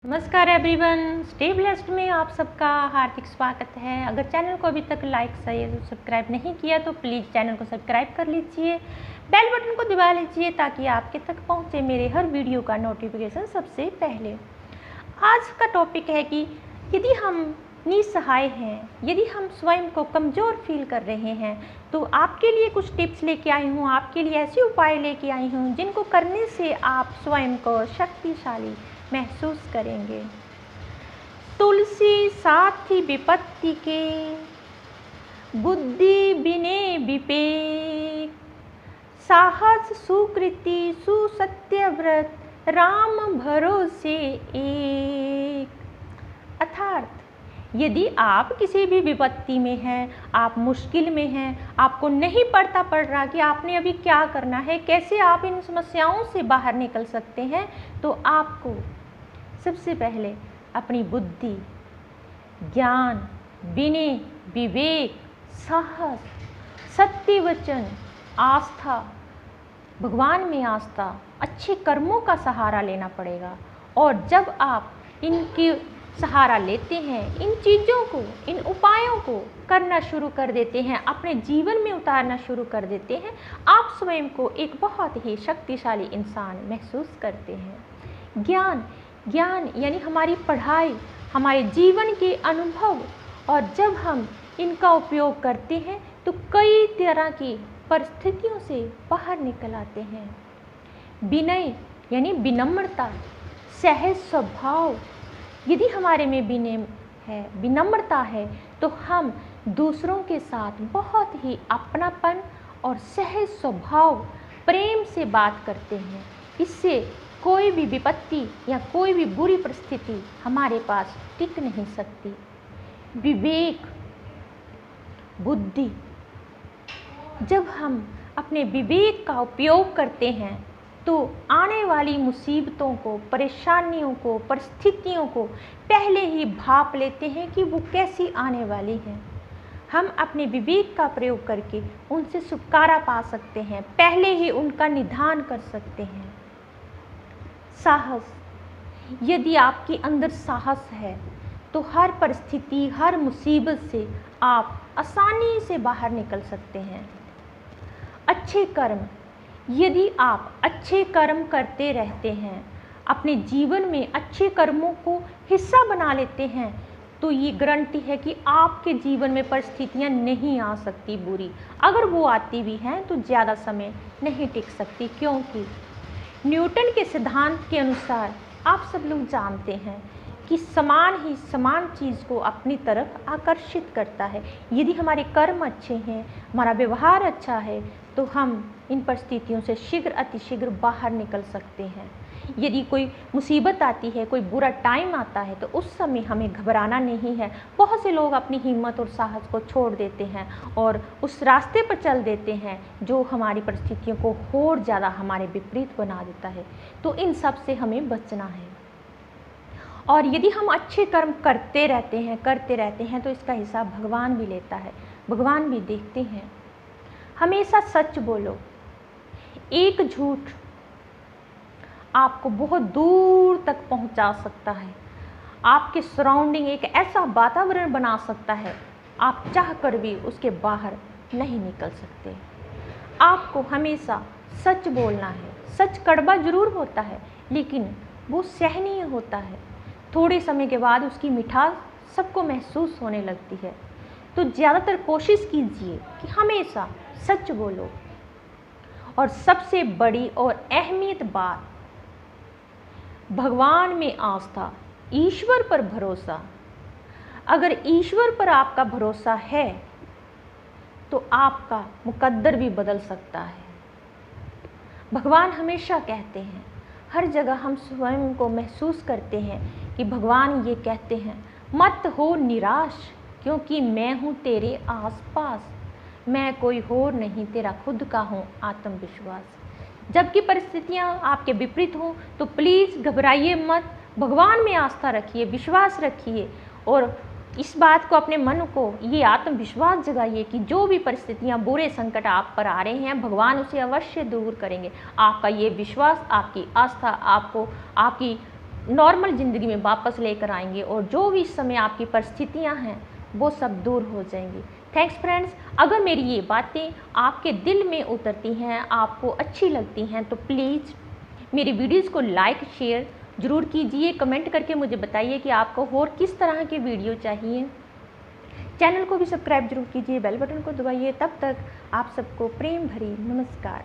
नमस्कार everyone, stay blessed में आप सबका हार्दिक स्वागत है। अगर चैनल को अभी तक लाइक शेयर सब्सक्राइब नहीं किया तो प्लीज़ चैनल को सब्सक्राइब कर लीजिए, बेल बटन को दबा लीजिए ताकि आपके तक पहुंचे मेरे हर वीडियो का नोटिफिकेशन सबसे पहले। आज का टॉपिक है कि यदि हम निसहाय हैं, यदि हम स्वयं को कमज़ोर फील कर रहे हैं तो आपके लिए कुछ टिप्स लेके आई हूँ, आपके लिए ऐसे उपाय लेके आई हूँ जिनको करने से आप स्वयं को शक्तिशाली महसूस करेंगे। तुलसी साथी विपत्ति के, बुद्धि बिने विवेक, साहस सुकृति सुसत्य व्रत, राम भरोसे एक। अर्थात यदि आप किसी भी विपत्ति में हैं, आप मुश्किल में हैं, आपको नहीं पड़ रहा कि आपने अभी क्या करना है, कैसे आप इन समस्याओं से बाहर निकल सकते हैं, तो आपको सबसे पहले अपनी बुद्धि, ज्ञान, विनय, विवेक, साहस, सत्य वचन, आस्था, भगवान में आस्था, अच्छे कर्मों का सहारा लेना पड़ेगा। और जब आप इनकी सहारा लेते हैं, इन चीज़ों को, इन उपायों को करना शुरू कर देते हैं, अपने जीवन में उतारना शुरू कर देते हैं, आप स्वयं को एक बहुत ही शक्तिशाली इंसान महसूस करते हैं। ज्ञान यानी हमारी पढ़ाई, हमारे जीवन के अनुभव, और जब हम इनका उपयोग करते हैं तो कई तरह की परिस्थितियों से बाहर निकल आते हैं। विनय यानी विनम्रता, सहज स्वभाव, यदि हमारे में विनय है, विनम्रता है, तो हम दूसरों के साथ बहुत ही अपनापन और सहज स्वभाव, प्रेम से बात करते हैं। इससे कोई भी विपत्ति या कोई भी बुरी परिस्थिति हमारे पास टिक नहीं सकती। विवेक, बुद्धि, जब हम अपने विवेक का उपयोग करते हैं तो आने वाली मुसीबतों को, परेशानियों को, परिस्थितियों को पहले ही भांप लेते हैं कि वो कैसी आने वाली हैं। हम अपने विवेक का प्रयोग करके उनसे छुटकारा पा सकते हैं, पहले ही उनका निदान कर सकते हैं। साहस, यदि आपके अंदर साहस है तो हर परिस्थिति, हर मुसीबत से आप आसानी से बाहर निकल सकते हैं। अच्छे कर्म, यदि आप अच्छे कर्म करते रहते हैं, अपने जीवन में अच्छे कर्मों को हिस्सा बना लेते हैं, तो ये गारंटी है कि आपके जीवन में परिस्थितियां नहीं आ सकती बुरी। अगर वो आती भी हैं तो ज़्यादा समय नहीं टिक सकती, क्योंकि न्यूटन के सिद्धांत के अनुसार आप सब लोग जानते हैं कि समान ही समान चीज़ को अपनी तरफ आकर्षित करता है। यदि हमारे कर्म अच्छे हैं, हमारा व्यवहार अच्छा है, तो हम इन परिस्थितियों से शीघ्र अतिशीघ्र बाहर निकल सकते हैं। यदि कोई मुसीबत आती है, कोई बुरा टाइम आता है, तो उस समय हमें घबराना नहीं है। बहुत से लोग अपनी हिम्मत और साहस को छोड़ देते हैं और उस रास्ते पर चल देते हैं जो हमारी परिस्थितियों को और ज़्यादा हमारे विपरीत बना देता है। तो इन सब से हमें बचना है। और यदि हम अच्छे कर्म करते रहते हैं तो इसका हिसाब भगवान भी लेता है, भगवान भी देखते हैं। हमेशा सच बोलो। एक झूठ आपको बहुत दूर तक पहुंचा सकता है, आपके सराउंडिंग एक ऐसा वातावरण बना सकता है, आप चाह कर भी उसके बाहर नहीं निकल सकते। आपको हमेशा सच बोलना है। सच कड़वा जरूर होता है, लेकिन वो सहनीय होता है। थोड़े समय के बाद उसकी मिठास सबको महसूस होने लगती है। तो ज़्यादातर कोशिश कीजिए कि हमेशा सच बोलो। और सबसे बड़ी और अहमियत बात, भगवान में आस्था, ईश्वर पर भरोसा। अगर ईश्वर पर आपका भरोसा है तो आपका मुकद्दर भी बदल सकता है। भगवान हमेशा कहते हैं, हर जगह हम स्वयं को महसूस करते हैं कि भगवान ये कहते हैं, मत हो निराश क्योंकि मैं हूँ तेरे आसपास, मैं कोई और नहीं, तेरा खुद का हूँ आत्मविश्वास। जबकि परिस्थितियाँ आपके विपरीत हों तो प्लीज़ घबराइए मत, भगवान में आस्था रखिए, विश्वास रखिए और इस बात को, अपने मन को ये आत्मविश्वास जगाइए कि जो भी परिस्थितियाँ, बुरे संकट आप पर आ रहे हैं, भगवान उसे अवश्य दूर करेंगे। आपका ये विश्वास, आपकी आस्था आपको आपकी नॉर्मल ज़िंदगी में वापस लेकर आएंगे और जो भी इस समय आपकी परिस्थितियाँ हैं वो सब दूर हो जाएंगी। Thanks friends. अगर मेरी ये बातें आपके दिल में उतरती हैं, आपको अच्छी लगती हैं, तो प्लीज़ मेरी वीडियोज़ को लाइक शेयर ज़रूर कीजिए। कमेंट करके मुझे बताइए कि आपको और किस तरह के वीडियो चाहिए। चैनल को भी सब्सक्राइब जरूर कीजिए, बेल बटन को दबाइए। तब तक आप सबको प्रेम भरी नमस्कार।